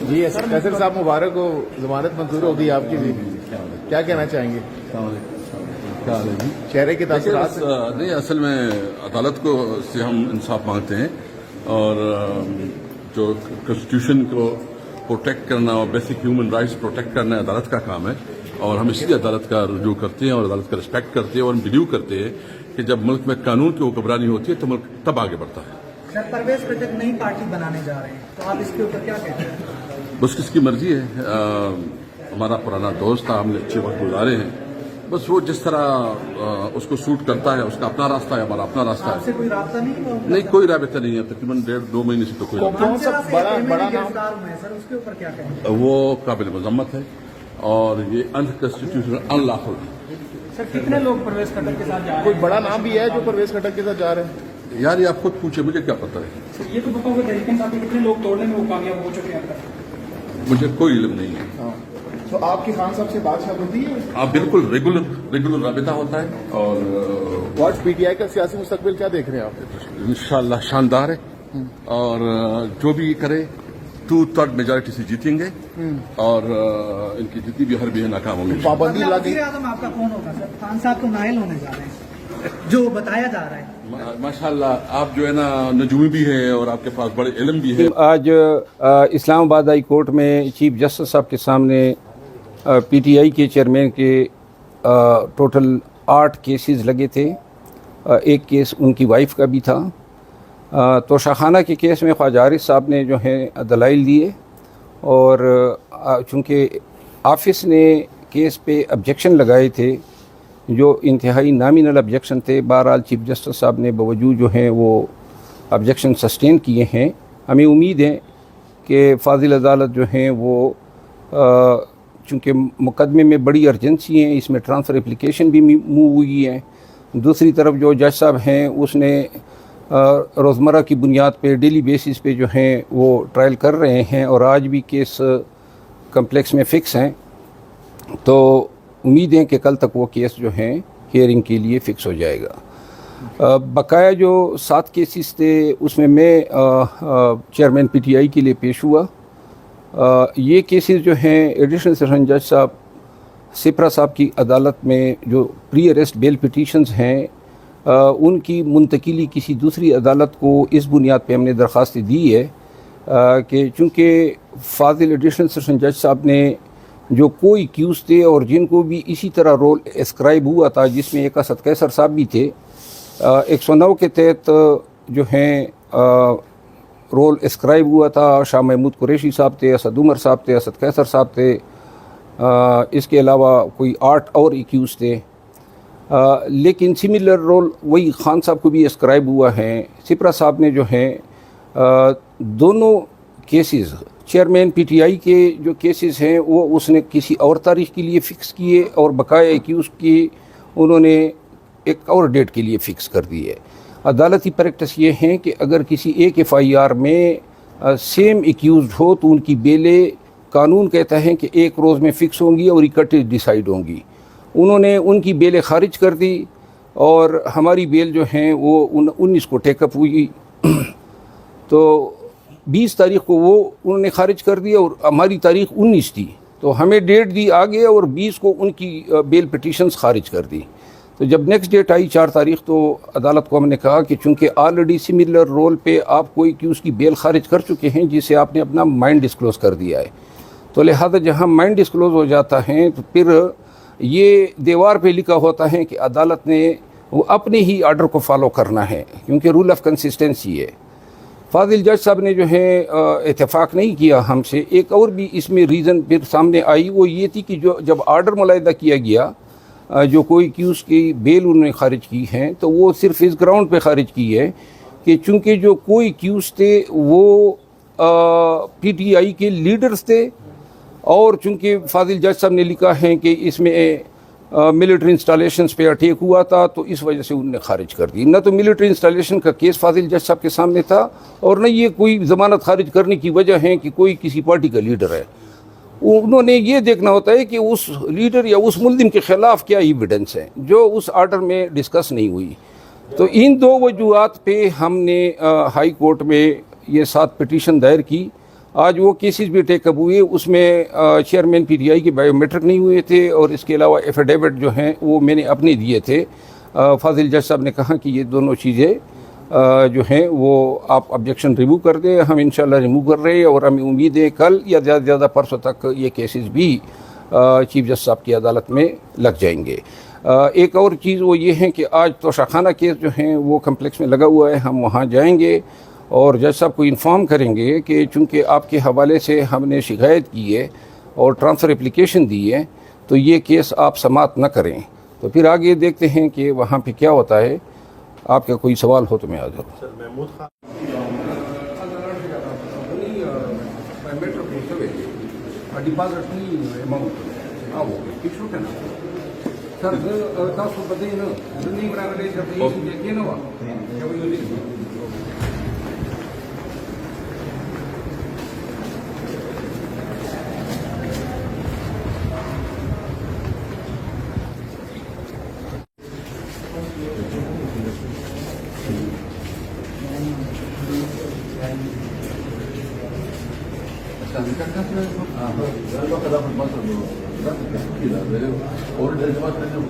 جی قیصر صاحب مبارک ہو, ضمانت منظور ہوگی آپ کی بھی, کیا کہنا چاہیں گے؟ کیا حال ہے جی؟ چہرے کے تاثرات نہیں, اصل میں عدالت کو سے ہم انصاف مانگتے ہیں, اور جو کانسٹیٹیوشن کو پروٹیکٹ کرنا اور بیسک ہیومن رائٹس پروٹیکٹ کرنا عدالت کا کام ہے, اور ہم اسی لیے عدالت کا رجوع کرتے ہیں اور عدالت کا رسپیکٹ کرتے ہیں, اور ہم بلیو کرتے ہیں کہ جب ملک میں قانون کی حکمرانی ہوتی ہے تو ملک تب آگے بڑھتا ہے. سر, پرویز خٹک نئی پارٹی بنانے جا رہے ہیں, تو آپ اس کے اوپر کیا کہتے ہیں؟ بس کس کی مرضی ہے. ہمارا پرانا دوست تھا, ہم نے اچھے وقت گزارے ہیں, بس وہ جس طرح اس کو سوٹ کرتا ہے, اس کا اپنا راستہ ہے, ہمارا اپنا راستہ آپ سے ہے. کوئی رابطہ نہیں, کوئی رابطہ نہیں ہے, تقریباً 1.5-2 مہینے سے تو کوئی رابطہ کون سا بڑا نام گرفتار ہوئے ہیں سر, اس کے اوپر کیا کہیں گے؟ وہ قابل مذمت ہے, اور یہ انکانسٹیٹیوشنل ان لافل ہے. سر, کتنے لوگ پرویز خٹک کے ساتھ جا رہے ہیں؟ کوئی بڑا نام بھی ہے جو پرویز خٹک کے ساتھ جا رہے ہیں؟ یار یہ آپ خود پوچھیں, مجھے کیا پتہ ہے, یہ تو بتاؤ کہ تحریک انصاف کے کتنے لوگ توڑنے میں وہ کامیاب ہو چکے ہیں؟ مجھے کوئی علم نہیں ہے. تو آپ کی خان صاحب سے بات شاید ہوتی ہے؟ آپ بالکل ریگولر رابطہ ہوتا ہے, اور واٹس پی ٹی آئی کا سیاسی مستقبل کیا دیکھ رہے ہیں آپ؟ انشاءاللہ شاندار ہے, اور جو بھی کرے 2/3 میجارٹی سے جیتیں گے, اور ان کی جتنی بھی حربی ہے ناکام ہوں گی. پابندی لگی. وزیر اعظم آپ کا کون ہوگا سر؟ خان صاحب تو نائل ہونے جا رہے ہیں, جو بتایا جا رہا ہے. ماشاءاللہ آپ جو ہے نا نجومی بھی ہے, اور آپ کے پاس بڑے علم بھی ہے. آج اسلام آباد ہائی کورٹ میں چیف جسٹس صاحب کے سامنے پی ٹی آئی کے چیئرمین کے ٹوٹل 8 کیسز لگے تھے. ایک کیس ان کی وائف کا بھی تھا. تو شاخانہ کے کیس میں خواجہ عارف صاحب نے جو ہے دلائل دیے, اور چونکہ آفس نے کیس پہ آبجیکشن لگائے تھے جو انتہائی نامینل آبجیکشن تھے, بہرحال چیف جسٹس صاحب نے باوجود جو ہیں وہ آبجیکشن سسٹین کیے ہیں. ہمیں امید ہے کہ فاضل عدالت جو ہیں وہ چونکہ مقدمے میں بڑی ارجنسی ہیں, اس میں ٹرانسفر اپلیکیشن بھی موو ہوئی ہے. دوسری طرف جو جج صاحب ہیں اس نے روزمرہ کی بنیاد پہ ڈیلی بیسس پہ جو ہیں وہ ٹرائل کر رہے ہیں, اور آج بھی کیس کمپلیکس میں فکس ہیں. تو امید ہے کہ کل تک وہ کیس جو ہیں ہیئرنگ کے لیے فکس ہو جائے گا. بقایا جو 7 کیسز تھے اس میں چیئرمین پی ٹی آئی کے لیے پیش ہوا. یہ کیسز جو ہیں ایڈیشنل سیشن جج صاحب سپرا صاحب کی عدالت میں جو پری اریسٹ بیل پٹیشنز ہیں ان کی منتقلی کسی دوسری عدالت کو اس بنیاد پہ ہم نے درخواست دی ہے کہ چونکہ فاضل ایڈیشنل سیشن جج صاحب نے جو کوئی کیوز تھے اور جن کو بھی اسی طرح رول اسکرائب ہوا تھا, جس میں ایک اسد قیصر صاحب بھی تھے, 109 کے تحت جو ہیں رول اسکرائب ہوا تھا. شاہ محمود قریشی صاحب تھے, اسد عمر صاحب تھے, اسد قیصر صاحب تھے, اس کے علاوہ کوئی 8 اور ایکیوز تھے. لیکن سملر رول وہی خان صاحب کو بھی اسکرائب ہوا ہے. سپرا صاحب نے جو ہیں دونوں cases chairman P T I کے جو کیسز ہیں وہ اس نے کسی اور تاریخ کے لیے فکس کیے, اور بقایا ایکیوز کی انہوں نے ایک اور ڈیٹ کے لیے فکس کر دی ہے. عدالتی پریکٹس یہ ہیں کہ اگر کسی ایک ایف آئی آر میں سیم ایکیوزڈ ہو تو ان کی بیلیں قانون کہتا ہے کہ 1 روز میں فکس ہوں گی اور اکٹھے ڈیسائیڈ ہوں گی. انہوں نے ان کی بیلیں خارج کر دی, اور ہماری بیل جو ہیں وہ 19 کو ٹیک اپ ہوئی. تو 20 تاریخ کو وہ انہوں نے خارج کر دیا, اور ہماری تاریخ 19 تھی, تو ہمیں ڈیٹ دی آگے, اور 20 کو ان کی بیل پٹیشنز خارج کر دی. تو جب نیکسٹ ڈیٹ آئی 4 تاریخ, تو عدالت کو ہم نے کہا کہ چونکہ آلریڈی سملر رول پہ آپ کوئی کیوز کی بیل خارج کر چکے ہیں جسے آپ نے اپنا مائنڈ ڈسکلوز کر دیا ہے, تو لہذا جہاں مائنڈ ڈسکلوز ہو جاتا ہے تو پھر یہ دیوار پہ لکھا ہوتا ہے کہ عدالت نے وہ اپنے ہی آرڈر کو فالو کرنا ہے, کیونکہ رول آف کنسسٹنسی ہے. فاضل جج صاحب نے جو ہے اتفاق نہیں کیا ہم سے. ایک اور بھی اس میں ریزن پھر سامنے آئی, وہ یہ تھی کہ جب آرڈر معاہدہ کیا گیا, جو کوئی کیوز کی بیل انہوں نے خارج کی ہیں, تو وہ صرف اس گراؤنڈ پہ خارج کی ہے کہ چونکہ جو کوئی کیوز تھے وہ پی ٹی آئی کے لیڈرز تھے, اور چونکہ فاضل جج صاحب نے لکھا ہے کہ اس میں ملٹری انسٹالیشنز پہ اٹیک ہوا تھا, تو اس وجہ سے انہوں نے خارج کر دی. نہ تو ملٹری انسٹالیشن کا کیس فاضل جج صاحب کے سامنے تھا, اور نہ یہ کوئی ضمانت خارج کرنے کی وجہ ہے کہ کوئی کسی پارٹی کا لیڈر ہے. انہوں نے یہ دیکھنا ہوتا ہے کہ اس لیڈر یا اس ملزم کے خلاف کیا ایویڈنس ہے جو اس آرڈر میں ڈسکس نہیں ہوئی. تو ان 2 وجوہات پہ ہم نے ہائی کورٹ میں یہ 7 پٹیشن دائر کی, آج وہ کیسز بھی ٹیک اپ ہوئے، اس میں چیئرمین پی ٹی آئی کے بایومیٹرک نہیں ہوئے تھے، اور اس کے علاوہ ایفیڈیوٹ جو ہیں وہ میں نے اپنے دیے تھے۔ فاضل جج صاحب نے کہا کہ یہ دونوں چیزیں جو ہیں وہ آپ آبجیکشن ریموو کر دیں، ہم انشاءاللہ ریموو کر رہے ہیں، اور ہمیں امید ہے کل یا زیادہ سے زیادہ پرسوں تک یہ کیسز بھی چیف جسٹس صاحب کی عدالت میں لگ جائیں گے۔ ایک اور چیز وہ یہ ہے کہ آج توشہ خانہ کیس جو ہیں وہ کمپلیکس میں لگا ہوا ہے، ہم وہاں جائیں گے اور جج صاحب کو انفارم کریں گے کہ چونکہ آپ کے حوالے سے ہم نے شکایت کی ہے اور ٹرانسفر اپلیکیشن دی ہے، تو یہ کیس آپ سماعت نہ کریں۔ تو پھر آگے دیکھتے ہیں کہ وہاں پہ کیا ہوتا ہے۔ آپ کا کوئی سوال ہو تو میں آ جاؤں۔ Orang dari tempat